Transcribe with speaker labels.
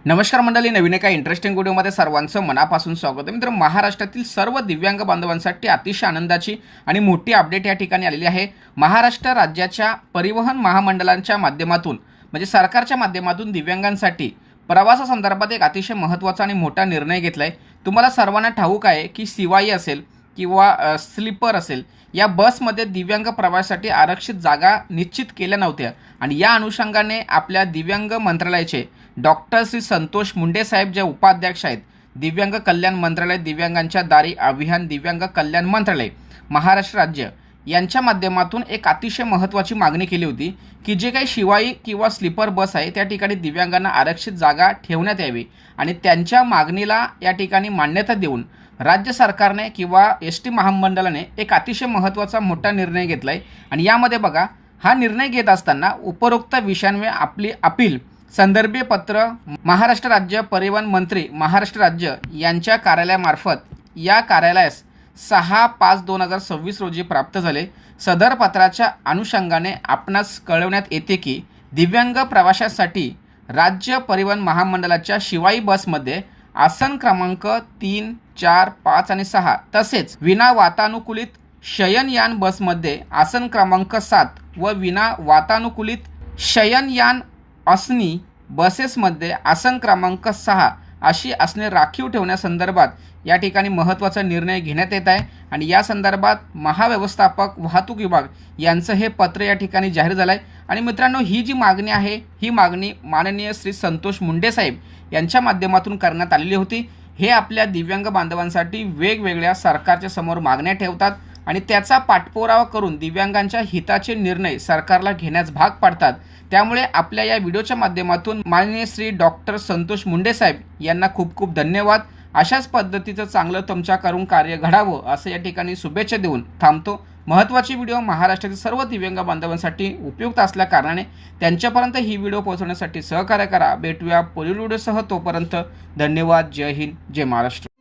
Speaker 1: नमस्कार मंडळी, नवीन एका इंटरेस्टिंग व्हिडिओमध्ये सर्वांचं मनापासून स्वागत आहे। मित्र, महाराष्ट्रातील सर्व दिव्यांग बांधवांसाठी अतिशय आनंदाची आणि मोठी अपडेट या ठिकाणी आलेली आहे। महाराष्ट्र राज्याच्या परिवहन महामंडळांच्या माध्यमातून म्हणजे सरकारच्या माध्यमातून दिव्यांगांसाठी प्रवासासंदर्भात एक अतिशय महत्त्वाचा आणि मोठा निर्णय घेतलाय। तुम्हाला सर्वांना ठाऊक आहे की शिवाई असेल किंवा स्लीपर असेल, या बसमध्ये दिव्यांग प्रवासासाठी आरक्षित जागा निश्चित केल्या नव्हत्या आणि या अनुषंगाने आपल्या दिव्यांग मंत्रालयाचे डॉक्टर श्री संतोष मुंडे साहेब जे उपाध्यक्ष आहेत, दिव्यांग कल्याण मंत्रालय, दिव्यांगांच्या दारी अभियान, दिव्यांग कल्याण मंत्रालय, महाराष्ट्र राज्य यांच्या माध्यमातून एक अतिशय महत्त्वाची मागणी केली होती की जे काही शिवाई किंवा स्लीपर बस आहे त्या ठिकाणी दिव्यांगांना आरक्षित जागा ठेवण्यात यावी आणि त्यांच्या मागणीला या ठिकाणी मान्यता देऊन राज्य सरकारने किंवा एस.टी. महामंडळाने एक अतिशय महत्त्वाचा मोठा निर्णय घेतला आहे। आणि यामध्ये बघा, हा निर्णय घेत असताना उपरोक्त विषयांवर आपली अपील संदर्भीय पत्र महाराष्ट्र राज्य परिवहन मंत्री महाराष्ट्र राज्य यांच्या कार्यालयामार्फत या कार्यालयास 6/5/2026 रोजी प्राप्त झाले। सदर पत्राच्या अनुषंगाने आपणास कळवण्यात येते की दिव्यांग प्रवाशांसाठी राज्य परिवहन महामंडळाच्या शिवाई बसमध्ये आसन क्रमांक 3, 4, 5 आणि 6 तसेच विना वातानुकूलित शयनयान बसमध्ये आसन क्रमांक 7 व विना वातानुकूलित शयनयान असनी बसेसमध्ये आसन क्रमांक 6 अशी असणे राखीव ठेवण्यासंदर्भात या ठिकाणी महत्त्वाचा निर्णय घेण्यात येत आहे। आणि या संदर्भात महाव्यवस्थापक वाहतूक विभाग यांचं हे पत्र या ठिकाणी जाहीर झालं आहे। आणि मित्रांनो, ही जी मागणी आहे ही मागणी माननीय श्री संतोष मुंडे साहेब यांच्या माध्यमातून करण्यात आलेली होती। हे आपल्या दिव्यांग बांधवांसाठी वेगवेगळ्या सरकारच्या समोर मागण्या ठेवतात आणि त्याचा पाठपुरावा करून दिव्यांगांच्या हिताचे निर्णय सरकारला घेण्यास भाग पाडतात। त्यामुळे आपल्या या व्हिडिओच्या माध्यमातून माननीय श्री डॉक्टर संतोष मुंडे साहेब यांना खूप खूप धन्यवाद। अशाच पद्धतीचं चांगलं तुमच्याकडून कार्य घडावं असं या ठिकाणी शुभेच्छा देऊन थांबतो। महत्त्वाची व्हिडिओ महाराष्ट्रातील सर्व दिव्यांग बांधवांसाठी उपयुक्त असल्या कारणाने त्यांच्यापर्यंत ही व्हिडिओ पोहोचवण्यासाठी सहकार्य करा। भेटूया पुढील व्हिडिओसह, तोपर्यंत धन्यवाद। जय हिंद, जय महाराष्ट्र।